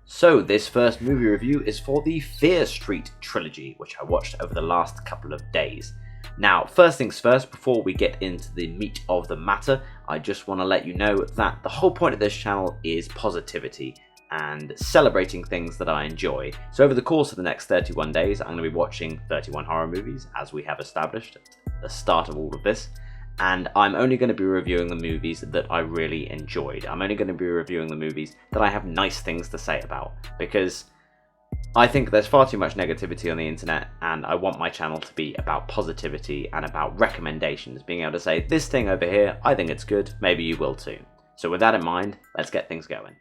So this first movie review is for the FEAR Street Trilogy, which I watched over the last couple of days. Now, first things first, before we get into the meat of the matter, I just want to let you know that the whole point of this channel is positivity and celebrating things that I enjoy. So over the course of the next 31 days, I'm going to be watching 31 horror movies, as we have established at the start of all of this. And I'm only going to be reviewing the movies that I really enjoyed. I'm only going to be reviewing the movies that I have nice things to say about, because I think there's far too much negativity on the internet, and I want my channel to be about positivity and about recommendations, being able to say, this thing over here, I think it's good, maybe you will too. So with that in mind, let's get things going.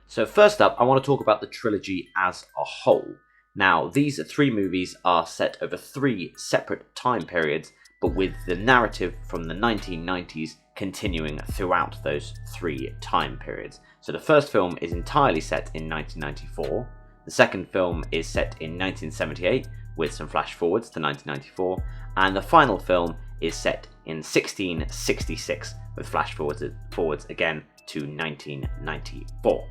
So first up, I want to talk about the trilogy as a whole. Now, these three movies are set over three separate time periods, but with the narrative from the 1990s continuing throughout those three time periods. So the first film is entirely set in 1994, the second film is set in 1978 with some flash forwards to 1994, and the final film is set in 1666 with flash forwards again to 1994.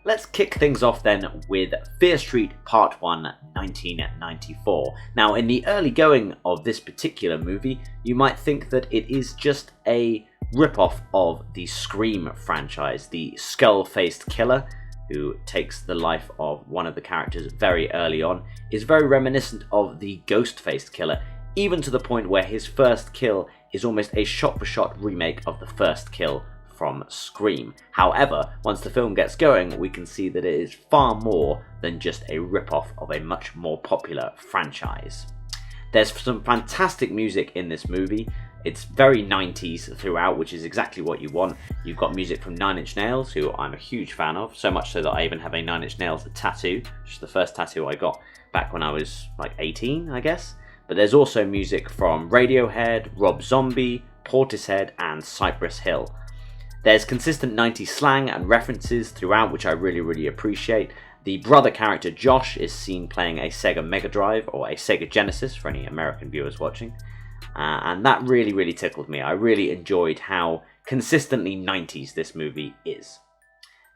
Let's kick things off then with FEAR Street Part 1, 1994. Now, in the early going of this particular movie, you might think that it is just a rip-off of the Scream franchise. The skull-faced killer, who takes the life of one of the characters very early on, is very reminiscent of the ghost-faced killer, even to the point where his first kill is almost a shot-for-shot remake of the first kill from Scream. However, once the film gets going, we can see that it is far more than just a rip-off of a much more popular franchise. There's some fantastic music in this movie. It's very 90s throughout, which is exactly what you want. You've got music from Nine Inch Nails, who I'm a huge fan of, so much so that I even have a Nine Inch Nails tattoo, which is the first tattoo I got back when I was like 18, I guess. But there's also music from Radiohead, Rob Zombie, Portishead, and Cypress Hill. There's consistent 90s slang and references throughout, which I really appreciate. The brother character Josh is seen playing a Sega Mega Drive, or a Sega Genesis for any American viewers watching. And that really tickled me. I really enjoyed how consistently 90s this movie is.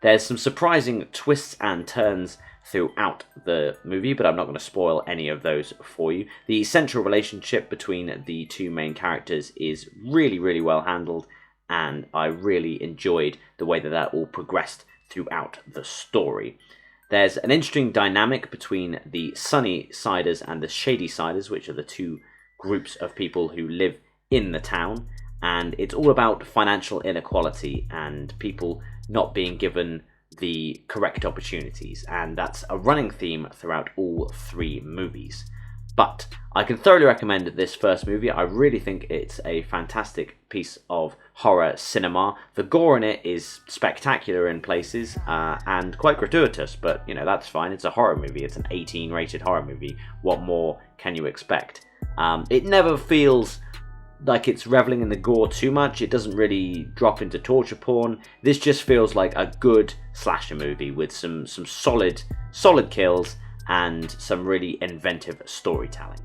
There's some surprising twists and turns throughout the movie, but I'm not going to spoil any of those for you. The central relationship between the two main characters is really well handled, and I really enjoyed the way that all progressed throughout the story. There's an interesting dynamic between the sunny siders and the shady siders, which are the two groups of people who live in the town, and it's all about financial inequality and people not being given the correct opportunities, and that's a running theme throughout all three movies. But I can thoroughly recommend this first movie. I really think it's a fantastic piece of horror cinema. The gore in it is spectacular in places and quite gratuitous, but you know, that's fine. It's a horror movie. It's an 18 rated horror movie. What more can you expect? It never feels like it's reveling in the gore too much. It doesn't really drop into torture porn. This just feels like a good slasher movie with some solid kills and some really inventive storytelling.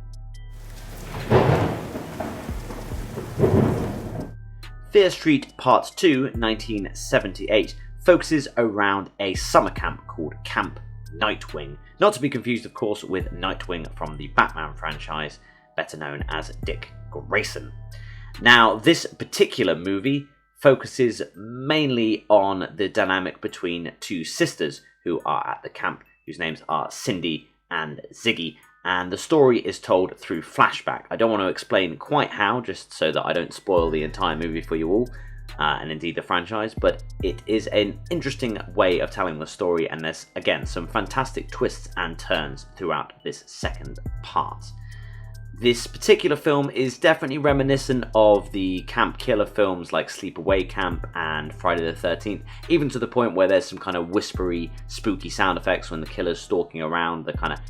FEAR Street Part 2, 1978, focuses around a summer camp called Camp Nightwing. Not to be confused, of course, with Nightwing from the Batman franchise, better known as Dick Grayson. Now, this particular movie focuses mainly on the dynamic between two sisters who are at the camp, whose names are Cindy and Ziggy, and the story is told through flashback. I don't want to explain quite how, just so that I don't spoil the entire movie for you all, and indeed the franchise, but it is an interesting way of telling the story, and there's, again, some fantastic twists and turns throughout this second part. This particular film is definitely reminiscent of the camp killer films like Sleepaway Camp and Friday the 13th, even to the point where there's some kind of whispery, spooky sound effects when the killer's stalking around, the kind of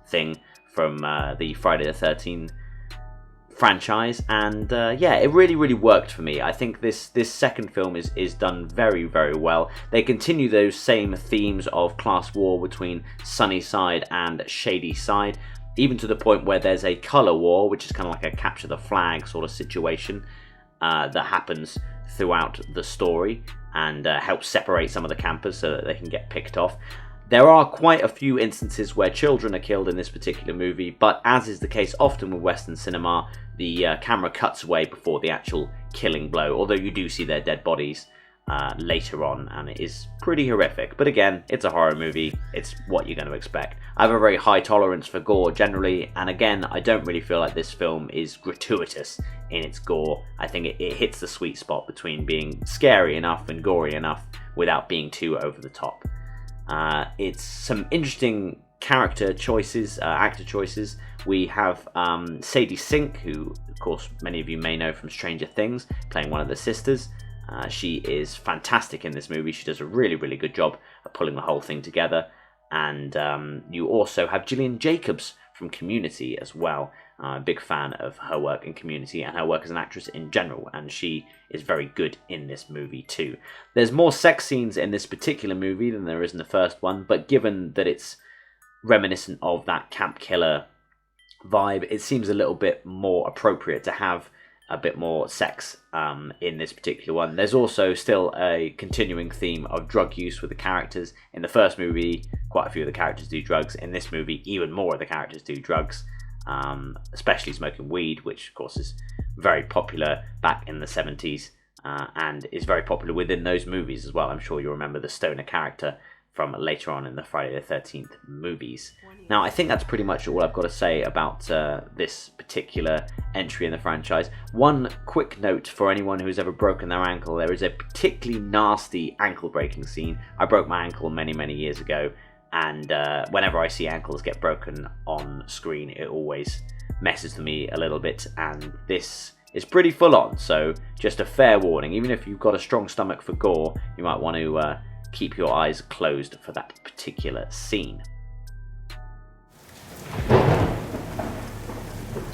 thing from the Friday the 13th franchise, and yeah, it really worked for me. I think this second film is done very well. They continue those same themes of class war between sunny side and shady side, even to the point where there's a colour war, which is kind of like a capture the flag sort of situation that happens throughout the story and helps separate some of the campers so that they can get picked off. There are quite a few instances where children are killed in this particular movie, but as is the case often with Western cinema, the camera cuts away before the actual killing blow, although you do see their dead bodies later on, and it is pretty horrific. But again, it's a horror movie, it's what you're going to expect. I have a very high tolerance for gore generally, and again, I don't really feel like this film is gratuitous in its gore. I think it hits the sweet spot between being scary enough and gory enough without being too over the top. It's some interesting character choices, actor choices. We have Sadie Sink, who of course many of you may know from Stranger Things, playing one of the sisters. She is fantastic in this movie. She does a really, really good job of pulling the whole thing together. And you also have Gillian Jacobs from Community as well. I'm a big fan of her work in Community and her work as an actress in general, and she is very good in this movie too. There's more sex scenes in this particular movie than there is in the first one, but given that it's reminiscent of that camp killer vibe, it seems a little bit more appropriate to have a bit more sex in this particular one. There's also still a continuing theme of drug use with the characters. In the first movie, quite a few of the characters do drugs. In this movie, even more of the characters do drugs, especially smoking weed, which of course is very popular back in the 70s and is very popular within those movies as well. I'm sure you'll remember the stoner character from later on in the Friday the 13th movies. Now, I think that's pretty much all I've got to say about this particular entry in the franchise. One quick note for anyone who's ever broken their ankle: there is a particularly nasty ankle breaking scene. I broke my ankle many, many years ago, and whenever I see ankles get broken on screen, it always messes with me a little bit, and this is pretty full on, so just a fair warning. Even if you've got a strong stomach for gore, you might want to keep your eyes closed for that particular scene.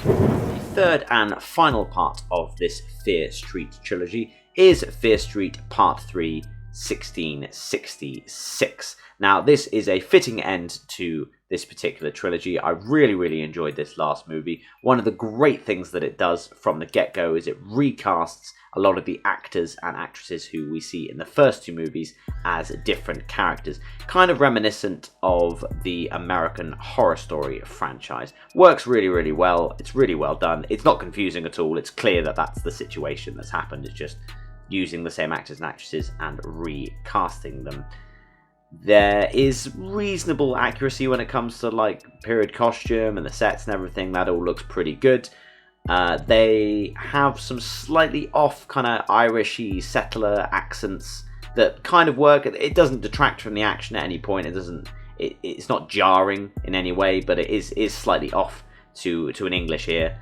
The third and final part of this Fear Street trilogy is Fear Street Part 3, 1666. Now, this is a fitting end to this particular trilogy. I really, really enjoyed this last movie. One of the great things that it does from the get-go is it recasts a lot of the actors and actresses who we see in the first two movies as different characters, kind of reminiscent of the American Horror Story franchise. Works really, really well. It's really well done. It's not confusing at all. It's clear that that's the situation that's happened. It's just using the same actors and actresses and recasting them. There is reasonable accuracy when it comes to like period costume and the sets and everything. That all looks pretty good. They have some slightly off kind of Irishy settler accents that kind of work. It doesn't detract from the action at any point. It's not jarring in any way, but it is slightly off to an English ear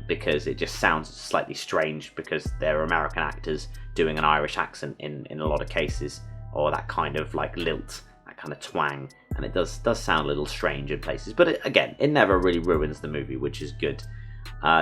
because it just sounds slightly strange because they're American actors doing an Irish accent in a lot of cases, or that kind of like lilt, that kind of twang, and it does sound a little strange in places. But again, it never really ruins the movie, which is good.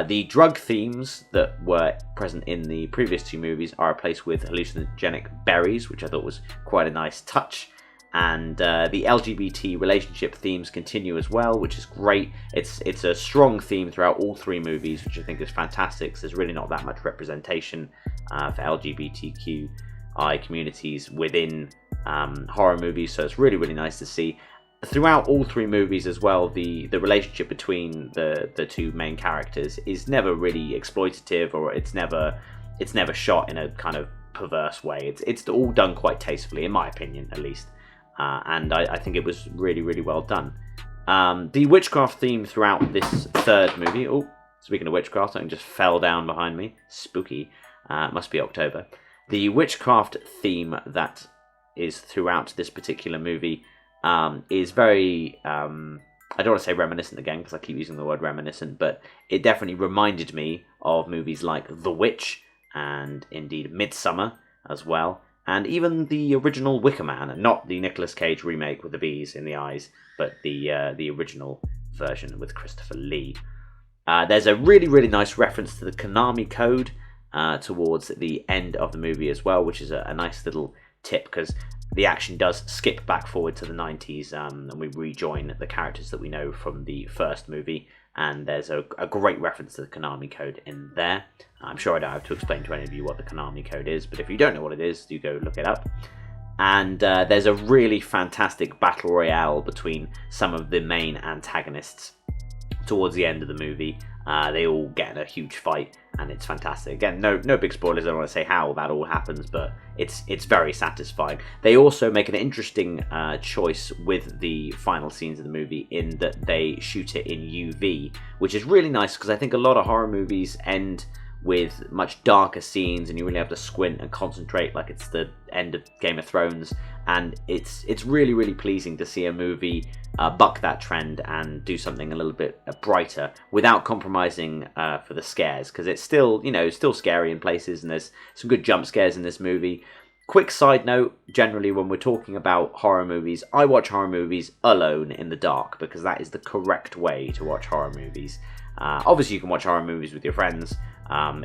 The drug themes that were present in the previous two movies are replaced with hallucinogenic berries, which I thought was quite a nice touch. And the LGBT relationship themes continue as well, which is great. It's a strong theme throughout all three movies, which I think is fantastic. So there's really not that much representation for LGBTQI communities within horror movies, so it's really, really nice to see. Throughout all three movies as well, the relationship between the two main characters is never really exploitative, or it's never shot in a kind of perverse way. It's all done quite tastefully, in my opinion, at least. And I think it was really, really well done. The witchcraft theme throughout this third movie... Oh, speaking of witchcraft, something just fell down behind me. Spooky. Must be October. The witchcraft theme that is throughout this particular movie is very... I don't want to say reminiscent again, because I keep using the word reminiscent, but it definitely reminded me of movies like The Witch, and indeed Midsummer as well. And even the original Wicker Man, not the Nicolas Cage remake with the bees in the eyes, but the original version with Christopher Lee. There's a really, really nice reference to the Konami code towards the end of the movie as well, which is a nice little tip, because the action does skip back forward to the 90s, and we rejoin the characters that we know from the first movie, and there's a great reference to the Konami code in there. I'm sure I don't have to explain to any of you what the Konami code is, but if you don't know what it is, do go look it up. And there's a really fantastic battle royale between some of the main antagonists towards the end of the movie. They all get in a huge fight, and it's fantastic. Again, no big spoilers. I don't want to say how that all happens, but it's very satisfying. They also make an interesting choice with the final scenes of the movie, in that they shoot it in UV, which is really nice, because I think a lot of horror movies end with much darker scenes, and you really have to squint and concentrate, like it's the end of Game of Thrones. And it's really pleasing to see a movie buck that trend and do something a little bit brighter without compromising for the scares, because it's still, still scary in places, and there's some good jump scares in this movie. Quick side note, generally when we're talking about horror movies, I watch horror movies alone in the dark, because that is the correct way to watch horror movies. Obviously you can watch horror movies with your friends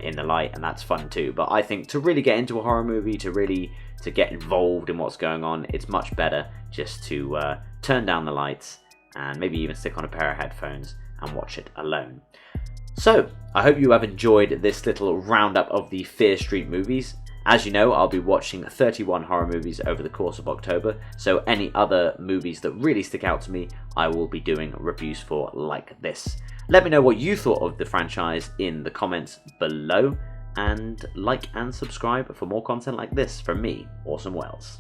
in the light, and that's fun too, but I think to really get into a horror movie, to get involved in what's going on, it's much better just to turn down the lights and maybe even stick on a pair of headphones and watch it alone. So I hope you have enjoyed this little roundup of the Fear Street movies. As you know, I'll be watching 31 horror movies over the course of October, so any other movies that really stick out to me, I will be doing reviews for like this. Let me know what you thought of the franchise in the comments below, and like and subscribe for more content like this from me, Orson Welles.